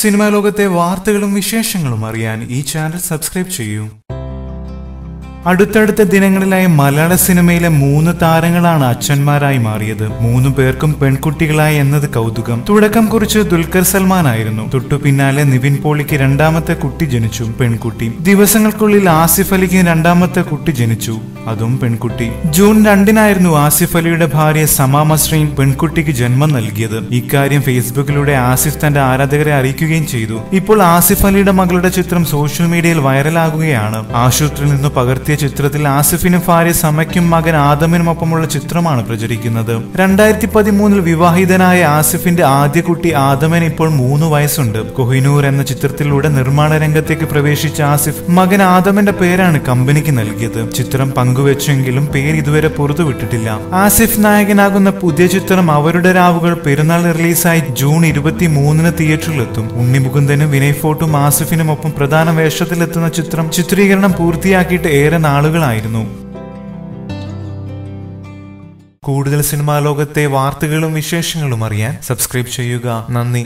Cinema ലോകത്തെ വാർത്തകളും വിശേഷങ്ങളും അറിയാൻ ഈ ചാനൽ സബ്സ്ക്രൈബ് ചെയ്യൂ. അടുത്തടുത്ത ദിനങ്ങളിലായി മലയാള സിനിമയിലെ 3 താരങ്ങളാണ് അച്ഛന്മാരായി മാറിയത്. 3 പേർക്കും പെൺകുട്ടികളായി എന്നത് കൗതുകം. തുടക്കം കുറിച്ച് ദുൽഖർ സൽമാൻ ആയിരുന്നു. തൊട്ടു പിന്നാലെ നിവിൻ പോളിക്ക് രണ്ടാമത്തെ കുട്ടി ജനിച്ചു, പെൺകുട്ടി. ദിവസങ്ങൾക്കുള്ളിൽ ആസിഫ് അലിക്ക് രണ്ടാമത്തെ കുട്ടി ജനിച്ചു, അതും പെൺകുട്ടി. ജൂൺ 2-നായിരുന്നു ആസിഫ് അലിയുടെ ഭാര്യ സമ മസ്രീൻ പെൺകുട്ടിക്ക് ജന്മം നൽകിയത്. ഇക്കാര്യം ഫേസ്ബുക്കിലൂടെ ആസിഫ് തന്റെ ആരാധകരെ അറിയിക്കുകയും ചെയ്തു. ഇപ്പോൾ ആസിഫ് അലിയുടെ മകളുടെ ചിത്രം സോഷ്യൽ മീഡിയയിൽ വൈറലാകുകയാണ്. ആശുപത്രിയിൽ നിന്ന് പകർത്തിയ ചിത്രത്തിൽ ആസിഫിനും ഭാര്യ സമയ്ക്കും മകൻ ആദമിനുമൊപ്പമുള്ള ചിത്രമാണ് പ്രചരിക്കുന്നത്. 2013 വിവാഹിതനായ ആസിഫിന്റെ ആദ്യ കുട്ടി ആദമിന് ഇപ്പോൾ 3 വയസ്സുണ്ട്. കൊഹിനൂർ എന്ന ചിത്രത്തിലൂടെ നിർമ്മാണ രംഗത്തേക്ക് പ്രവേശിച്ച ആസിഫ് മകൻ ആദമിന്റെ പേരാണ് കമ്പനിക്ക് നൽകിയത്. ചിത്രം പങ്കുവെച്ചെങ്കിലും പേര് ഇതുവരെ പുറത്തുവിട്ടിട്ടില്ല. ആസിഫ് നായകനാകുന്ന പുതിയ ചിത്രം അവരുടെ രാവുകൾ പെരുന്നാൾ റിലീസായി ജൂൺ 23-ന് തിയേറ്ററിലെത്തും. ഉണ്ണി മുകുന്ദനും വിനയ് ഫോർട്ടും ആസിഫിനുമൊപ്പം പ്രധാന വേഷത്തിലെത്തുന്ന ചിത്രം ചിത്രീകരണം പൂർത്തിയാക്കിയിട്ട് ഏറെ നാളുകളായിരുന്നു. കൂടുതൽ സിനിമാ ലോകത്തെ വാർത്തകളും വിശേഷങ്ങളും അറിയാൻ സബ്സ്ക്രൈബ് ചെയ്യുക. നന്ദി.